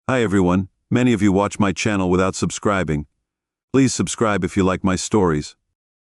Hi everyone, many of you watch my channel without subscribing. Please subscribe if you like my stories.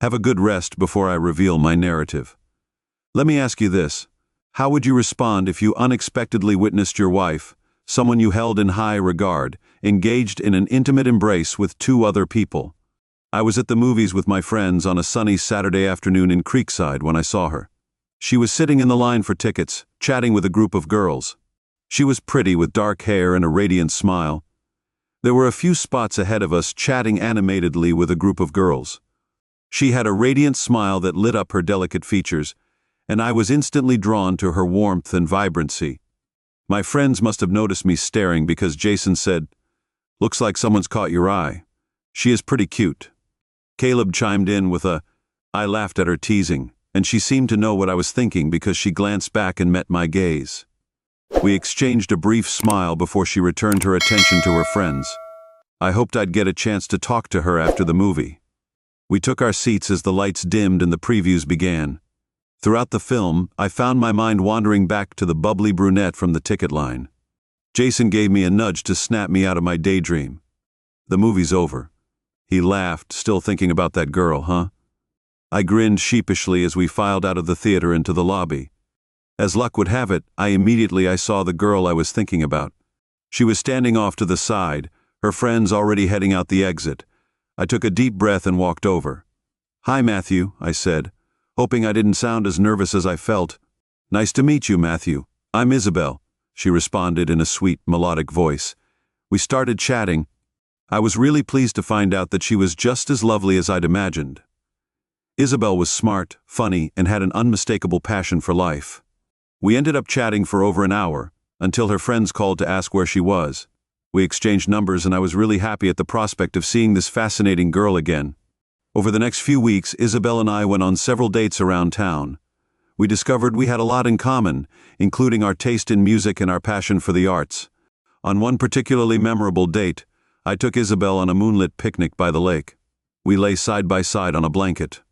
Have a good rest before I reveal my narrative. Let me ask you this. How would you respond if you unexpectedly witnessed your wife, someone you held in high regard, engaged in an intimate embrace with two other people? I was at the movies with my friends on a sunny Saturday afternoon in Creekside when I saw her. She was sitting in the line for tickets, chatting with a group of girls. She was pretty with dark hair and a radiant smile. There were a few spots ahead of us chatting animatedly with a group of girls. She had a radiant smile that lit up her delicate features, and I was instantly drawn to her warmth and vibrancy. My friends must have noticed me staring because Jason said, "Looks like someone's caught your eye. She is pretty cute." Caleb chimed in with a, I laughed at her teasing, and she seemed to know what I was thinking because she glanced back and met my gaze. We exchanged a brief smile before she returned her attention to her friends. I hoped I'd get a chance to talk to her after the movie. We took our seats as the lights dimmed and the previews began. Throughout the film, I found my mind wandering back to the bubbly brunette from the ticket line. Jason gave me a nudge to snap me out of my daydream. "The movie's over." He laughed, still thinking about that girl, huh? I grinned sheepishly as we filed out of the theater into the lobby. As luck would have it, I saw the girl I was thinking about. She was standing off to the side, her friends already heading out the exit. I took a deep breath and walked over. "Hi, Matthew," I said, hoping I didn't sound as nervous as I felt. "Nice to meet you, Matthew. I'm Isabel," she responded in a sweet, melodic voice. We started chatting. I was really pleased to find out that she was just as lovely as I'd imagined. Isabel was smart, funny, and had an unmistakable passion for life. We ended up chatting for over an hour, until her friends called to ask where she was. We exchanged numbers and I was really happy at the prospect of seeing this fascinating girl again. Over the next few weeks, Isabel and I went on several dates around town. We discovered we had a lot in common, including our taste in music and our passion for the arts. On one particularly memorable date, I took Isabel on a moonlit picnic by the lake. We lay side by side on a blanket.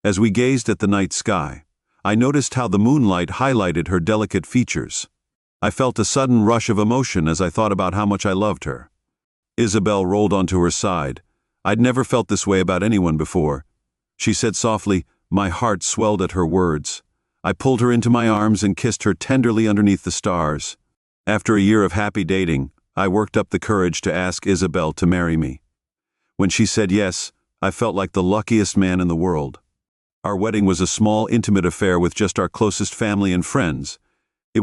As we gazed at the night sky, I noticed how the moonlight highlighted her delicate features. I felt a sudden rush of emotion as I thought about how much I loved her. Isabel rolled onto her side. I'd never felt this way about anyone before. She said softly, my heart swelled at her words. I pulled her into my arms and kissed her tenderly underneath the stars. After a year of happy dating, I worked up the courage to ask Isabel to marry me. When she said yes, I felt like the luckiest man in the world. Our wedding was a small, intimate affair with just our closest family and friends. I'll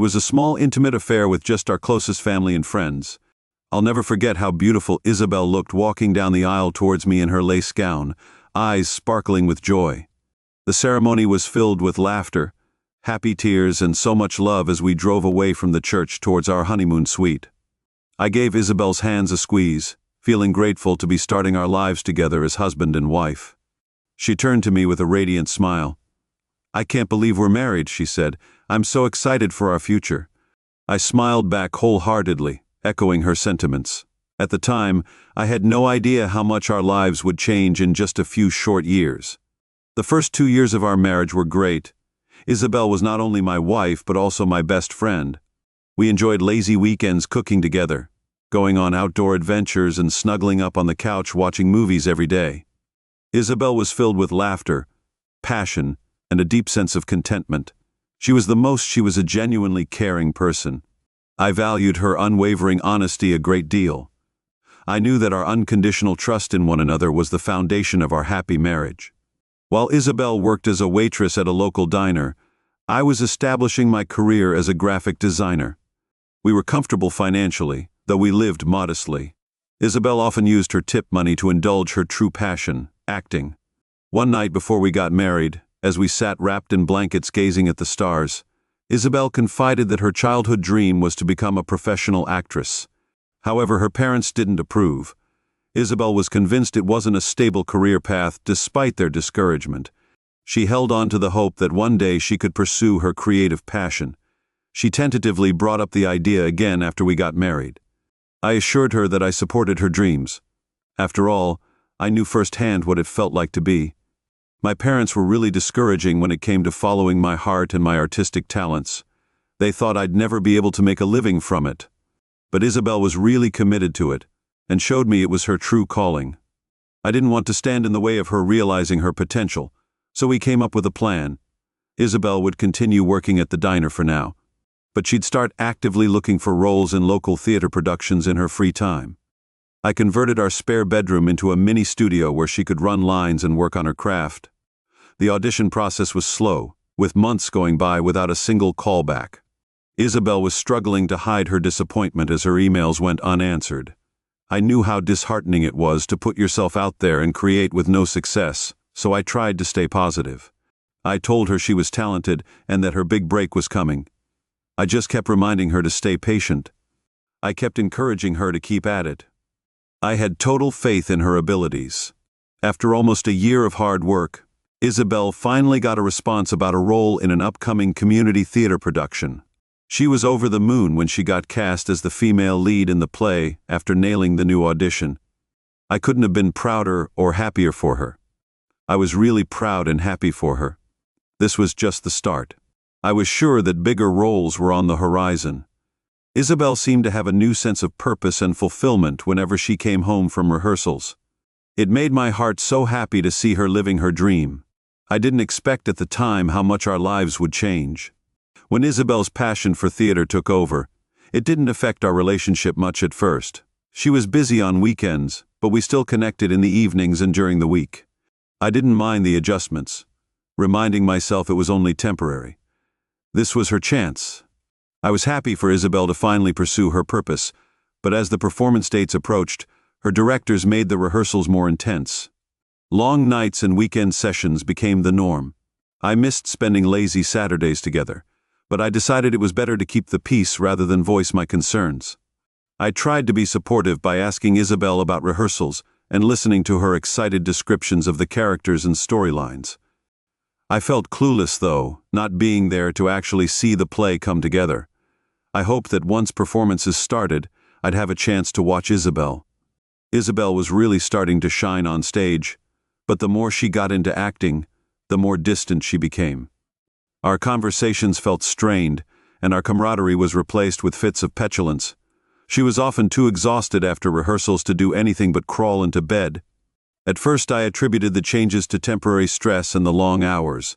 never forget how beautiful Isabel looked walking down the aisle towards me in her lace gown, eyes sparkling with joy. The ceremony was filled with laughter, happy tears, and so much love as we drove away from the church towards our honeymoon suite. I gave Isabel's hands a squeeze, feeling grateful to be starting our lives together as husband and wife. She turned to me with a radiant smile. "I can't believe we're married," she said. "I'm so excited for our future." I smiled back wholeheartedly, echoing her sentiments. At the time, I had no idea how much our lives would change in just a few short years. The first 2 years of our marriage were great. Isabel was not only my wife but also my best friend. We enjoyed lazy weekends cooking together, going on outdoor adventures and snuggling up on the couch watching movies every day. Isabel was filled with laughter, passion, and a deep sense of contentment. She was a genuinely caring person. I valued her unwavering honesty a great deal. I knew that our unconditional trust in one another was the foundation of our happy marriage. While Isabel worked as a waitress at a local diner, I was establishing my career as a graphic designer. We were comfortable financially, though we lived modestly. Isabel often used her tip money to indulge her true passion, acting. One night before we got married, as we sat wrapped in blankets gazing at the stars, Isabel confided that her childhood dream was to become a professional actress. However, her parents didn't approve. Isabel was convinced it wasn't a stable career path despite their discouragement. She held on to the hope that one day she could pursue her creative passion. She tentatively brought up the idea again after we got married. I assured her that I supported her dreams. After all, I knew firsthand what it felt like to be. My parents were really discouraging when it came to following my heart and my artistic talents. They thought I'd never be able to make a living from it. But Isabel was really committed to it, and showed me it was her true calling. I didn't want to stand in the way of her realizing her potential, so we came up with a plan. Isabel would continue working at the diner for now, but she'd start actively looking for roles in local theater productions in her free time. I converted our spare bedroom into a mini studio where she could run lines and work on her craft. The audition process was slow, with months going by without a single callback. Isabel was struggling to hide her disappointment as her emails went unanswered. I knew how disheartening it was to put yourself out there and create with no success, so I tried to stay positive. I told her she was talented and that her big break was coming. I just kept reminding her to stay patient. I kept encouraging her to keep at it. I had total faith in her abilities. After almost a year of hard work, Isabel finally got a response about a role in an upcoming community theater production. She was over the moon when she got cast as the female lead in the play after nailing the new audition. I couldn't have been prouder or happier for her. I was really proud and happy for her. This was just the start. I was sure that bigger roles were on the horizon. Isabel seemed to have a new sense of purpose and fulfillment whenever she came home from rehearsals. It made my heart so happy to see her living her dream. I didn't expect at the time how much our lives would change. When Isabel's passion for theater took over, it didn't affect our relationship much at first. She was busy on weekends, but we still connected in the evenings and during the week. I didn't mind the adjustments, reminding myself it was only temporary. This was her chance. I was happy for Isabel to finally pursue her purpose, but as the performance dates approached, her directors made the rehearsals more intense. Long nights and weekend sessions became the norm. I missed spending lazy Saturdays together, but I decided it was better to keep the peace rather than voice my concerns. I tried to be supportive by asking Isabel about rehearsals and listening to her excited descriptions of the characters and storylines. I felt clueless, though, not being there to actually see the play come together. I hoped that once performances started, I'd have a chance to watch Isabel. Isabel was really starting to shine on stage, but the more she got into acting, the more distant she became. Our conversations felt strained, and our camaraderie was replaced with fits of petulance. She was often too exhausted after rehearsals to do anything but crawl into bed. At first I attributed the changes to temporary stress and the long hours.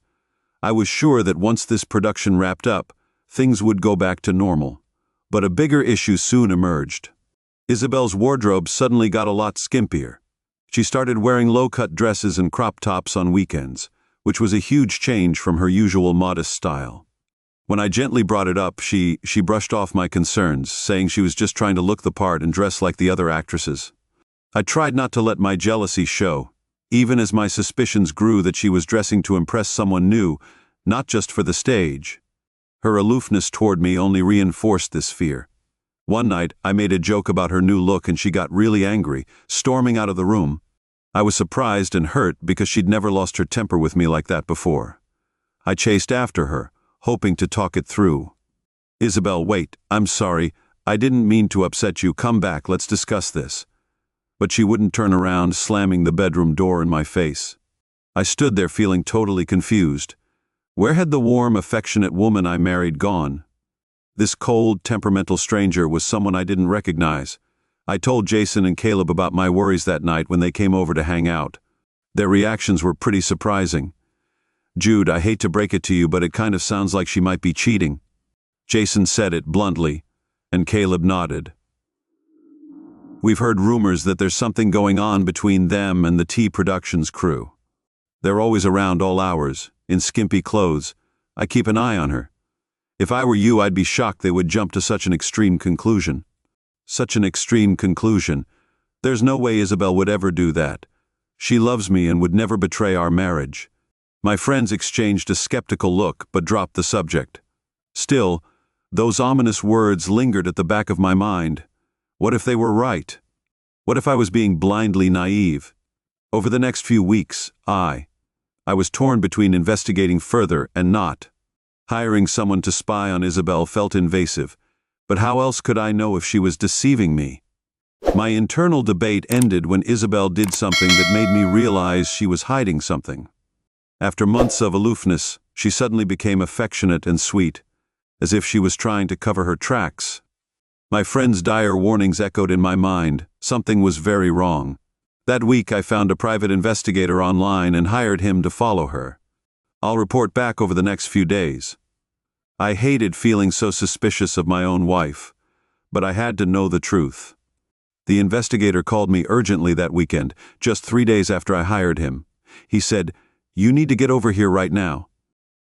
I was sure that once this production wrapped up, things would go back to normal. But a bigger issue soon emerged. Isabel's wardrobe suddenly got a lot skimpier. She started wearing low-cut dresses and crop tops on weekends, which was a huge change from her usual modest style. When I gently brought it up, she brushed off my concerns, saying she was just trying to look the part and dress like the other actresses. I tried not to let my jealousy show, even as my suspicions grew that she was dressing to impress someone new, not just for the stage. Her aloofness toward me only reinforced this fear. One night, I made a joke about her new look and she got really angry, storming out of the room. I was surprised and hurt because she'd never lost her temper with me like that before. I chased after her, hoping to talk it through. "Isabel, wait, I'm sorry. I didn't mean to upset you. Come back, let's discuss this." But she wouldn't turn around, slamming the bedroom door in my face. I stood there feeling totally confused. Where had the warm, affectionate woman I married gone? This cold, temperamental stranger was someone I didn't recognize. I told Jason and Caleb about my worries that night when they came over to hang out. Their reactions were pretty surprising. "Jude, I hate to break it to you, but it kind of sounds like she might be cheating." Jason said it bluntly, and Caleb nodded. "We've heard rumors that there's something going on between them and the T Productions crew. They're always around all hours, in skimpy clothes. I keep an eye on her. If I were you, I'd be shocked they would jump to such an extreme conclusion." Such an extreme conclusion. There's no way Isabel would ever do that. She loves me and would never betray our marriage. My friends exchanged a skeptical look, but dropped the subject. Still, those ominous words lingered at the back of my mind. What if they were right? What if I was being blindly naive? Over the next few weeks, I was torn between investigating further and not. Hiring someone to spy on Isabel felt invasive, but how else could I know if she was deceiving me? My internal debate ended when Isabel did something that made me realize she was hiding something. After months of aloofness, she suddenly became affectionate and sweet, as if she was trying to cover her tracks. My friend's dire warnings echoed in my mind. Something was very wrong. That week I found a private investigator online and hired him to follow her. I'll report back over the next few days. I hated feeling so suspicious of my own wife, but I had to know the truth. The investigator called me urgently that weekend, just 3 days after I hired him. He said, "You need to get over here right now.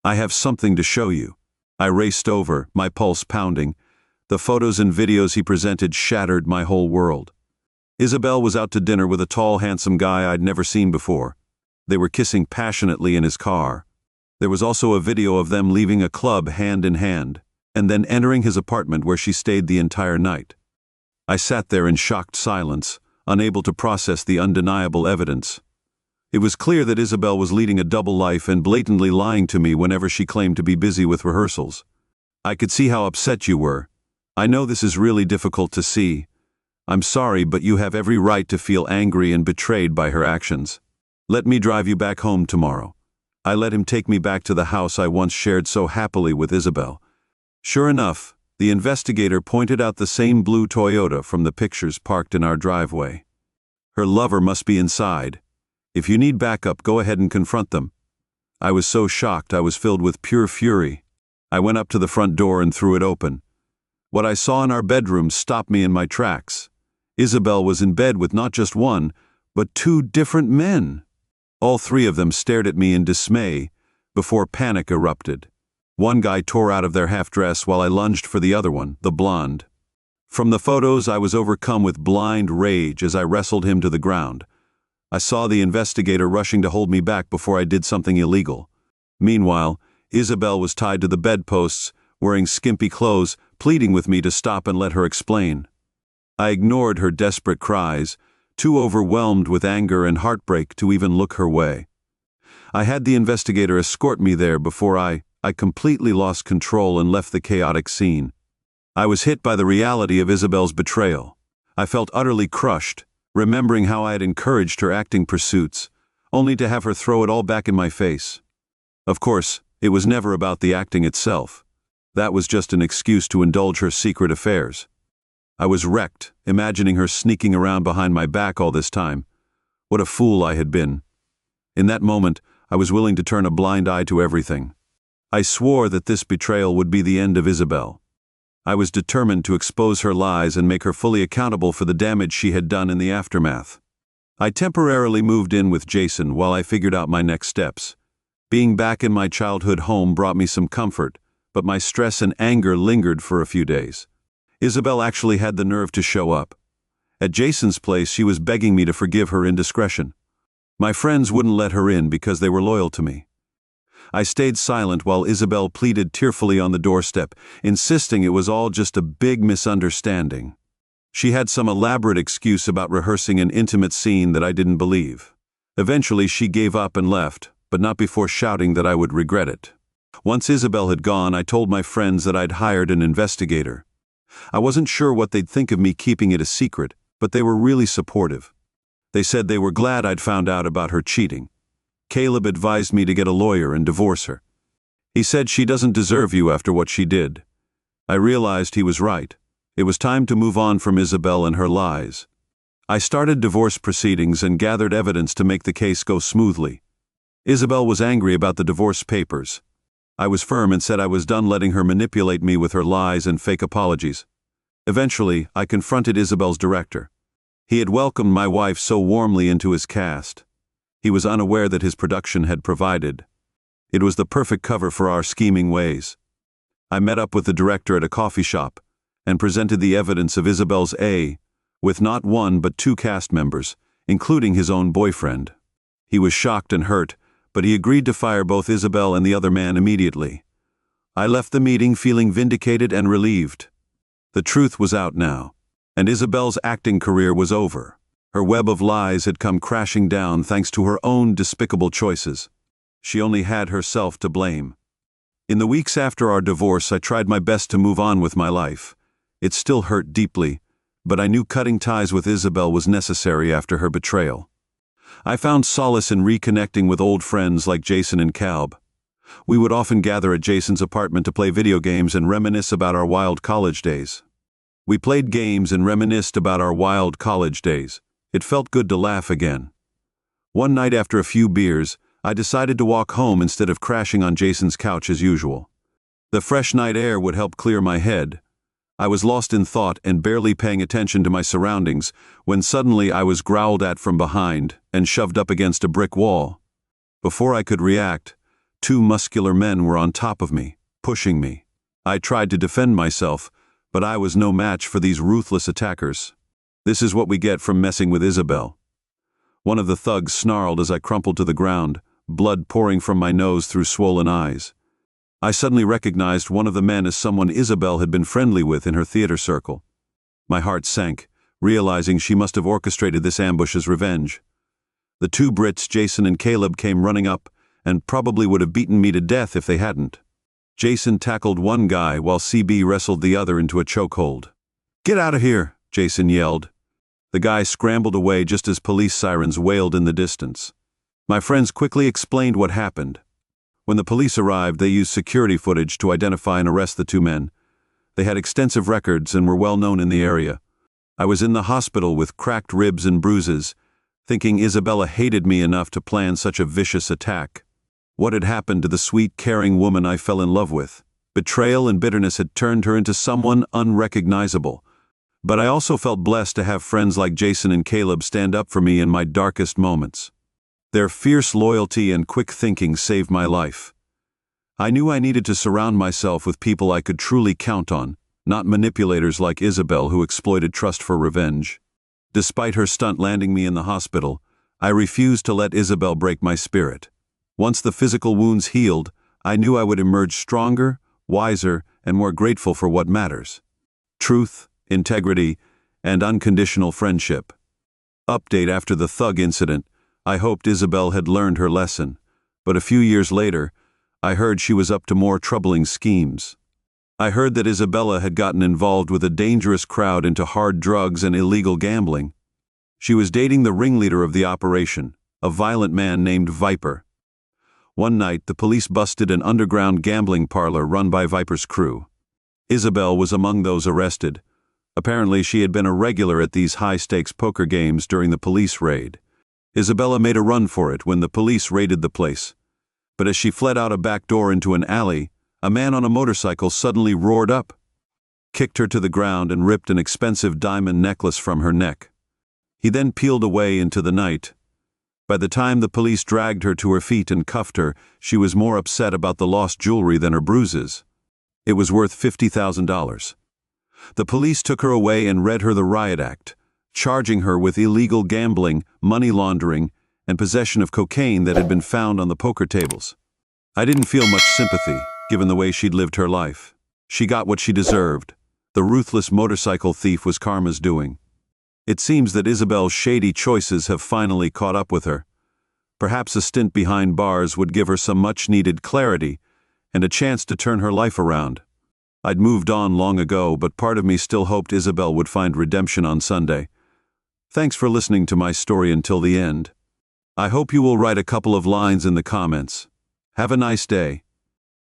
I have something to show you." I raced over, my pulse pounding. The photos and videos he presented shattered my whole world. Isabel was out to dinner with a tall, handsome guy I'd never seen before. They were kissing passionately in his car. There was also a video of them leaving a club hand in hand, and then entering his apartment where she stayed the entire night. I sat there in shocked silence, unable to process the undeniable evidence. It was clear that Isabel was leading a double life and blatantly lying to me whenever she claimed to be busy with rehearsals. "I could see how upset you were. I know this is really difficult to see. I'm sorry, but you have every right to feel angry and betrayed by her actions. Let me drive you back home tomorrow." I let him take me back to the house I once shared so happily with Isabel. Sure enough, the investigator pointed out the same blue Toyota from the pictures parked in our driveway. Her lover must be inside. If you need backup, go ahead and confront them. I was so shocked I was filled with pure fury. I went up to the front door and threw it open. What I saw in our bedroom stopped me in my tracks. Isabel was in bed with not just one, but 2 different men. All 3 of them stared at me in dismay before panic erupted. One guy tore out of their half-dress while I lunged for the other one, the blonde. From the photos, I was overcome with blind rage as I wrestled him to the ground. I saw the investigator rushing to hold me back before I did something illegal. Meanwhile, Isabel was tied to the bedposts, wearing skimpy clothes, pleading with me to stop and let her explain. I ignored her desperate cries, too overwhelmed with anger and heartbreak to even look her way. I had the investigator escort me there before I completely lost control and left the chaotic scene. I was hit by the reality of Isabel's betrayal. I felt utterly crushed, remembering how I had encouraged her acting pursuits, only to have her throw it all back in my face. Of course, it was never about the acting itself. That was just an excuse to indulge her secret affairs. I was wrecked, imagining her sneaking around behind my back all this time. What a fool I had been. In that moment, I was willing to turn a blind eye to everything. I swore that this betrayal would be the end of Isabel. I was determined to expose her lies and make her fully accountable for the damage she had done in the aftermath. I temporarily moved in with Jason while I figured out my next steps. Being back in my childhood home brought me some comfort, but my stress and anger lingered for a few days. Isabel actually had the nerve to show up. At Jason's place, she was begging me to forgive her indiscretion. My friends wouldn't let her in because they were loyal to me. I stayed silent while Isabel pleaded tearfully on the doorstep, insisting it was all just a big misunderstanding. She had some elaborate excuse about rehearsing an intimate scene that I didn't believe. Eventually, she gave up and left, but not before shouting that I would regret it. Once Isabel had gone, I told my friends that I'd hired an investigator. I wasn't sure what they'd think of me keeping it a secret, but they were really supportive. They said they were glad I'd found out about her cheating. Caleb advised me to get a lawyer and divorce her. He said she doesn't deserve you after what she did. I realized he was right. It was time to move on from Isabel and her lies. I started divorce proceedings and gathered evidence to make the case go smoothly. Isabel was angry about the divorce papers. I was firm and said I was done letting her manipulate me with her lies and fake apologies. Eventually, I confronted Isabel's director. He had welcomed my wife so warmly into his cast. He was unaware that his production had provided. It was the perfect cover for our scheming ways. I met up with the director at a coffee shop and presented the evidence of Isabel's with not 1 but 2 cast members, including his own boyfriend. He was shocked and hurt, but he agreed to fire both Isabel and the other man immediately. I left the meeting feeling vindicated and relieved. The truth was out now, and Isabel's acting career was over. Her web of lies had come crashing down thanks to her own despicable choices. She only had herself to blame. In the weeks after our divorce, I tried my best to move on with my life. It still hurt deeply, but I knew cutting ties with Isabel was necessary after her betrayal. I found solace in reconnecting with old friends like Jason and Calb. We would often gather at Jason's apartment to play video games and reminisce about our wild college days. We played games and reminisced about our wild college days. It felt good to laugh again. One night after a few beers, I decided to walk home instead of crashing on Jason's couch as usual. The fresh night air would help clear my head. I was lost in thought and barely paying attention to my surroundings when suddenly I was growled at from behind and shoved up against a brick wall. Before I could react, two muscular men were on top of me, pushing me. I tried to defend myself, but I was no match for these ruthless attackers. This is what we get from messing with Isabel. One of the thugs snarled as I crumpled to the ground, blood pouring from my nose through swollen eyes. I suddenly recognized one of the men as someone Isabel had been friendly with in her theater circle. My heart sank, realizing she must have orchestrated this ambush as revenge. The two Brits, Jason and Caleb, came running up and probably would have beaten me to death if they hadn't. Jason tackled one guy while CB wrestled the other into a chokehold. "Get out of here," Jason yelled. The guy scrambled away just as police sirens wailed in the distance. My friends quickly explained what happened. When the police arrived, they used security footage to identify and arrest the two men. They had extensive records and were well known in the area. I was in the hospital with cracked ribs and bruises, thinking Isabella hated me enough to plan such a vicious attack. What had happened to the sweet, caring woman I fell in love with? Betrayal and bitterness had turned her into someone unrecognizable. But I also felt blessed to have friends like Jason and Caleb stand up for me in my darkest moments. Their fierce loyalty and quick thinking saved my life. I knew I needed to surround myself with people I could truly count on, not manipulators like Isabel who exploited trust for revenge. Despite her stunt landing me in the hospital, I refused to let Isabel break my spirit. Once the physical wounds healed, I knew I would emerge stronger, wiser, and more grateful for what matters: truth, integrity, and unconditional friendship. Update: after the thug incident, I hoped Isabel had learned her lesson, but a few years later, I heard she was up to more troubling schemes. I heard that Isabella had gotten involved with a dangerous crowd into hard drugs and illegal gambling. She was dating the ringleader of the operation, a violent man named Viper. One night, the police busted an underground gambling parlor run by Viper's crew. Isabel was among those arrested. Apparently, she had been a regular at these high-stakes poker games during the police raid. Isabella made a run for it when the police raided the place. But as she fled out a back door into an alley, a man on a motorcycle suddenly roared up, kicked her to the ground, and ripped an expensive diamond necklace from her neck. He then peeled away into the night. By the time the police dragged her to her feet and cuffed her, she was more upset about the lost jewelry than her bruises. It was worth $50,000. The police took her away and read her the riot act, charging her with illegal gambling, money laundering, and possession of cocaine that had been found on the poker tables. I didn't feel much sympathy, given the way she'd lived her life. She got what she deserved. The ruthless motorcycle thief was karma's doing. It seems that Isabel's shady choices have finally caught up with her. Perhaps a stint behind bars would give her some much-needed clarity and a chance to turn her life around. I'd moved on long ago, but part of me still hoped Isabel would find redemption on Sunday. Thanks for listening to my story until the end. I hope you will write a couple of lines in the comments. Have a nice day.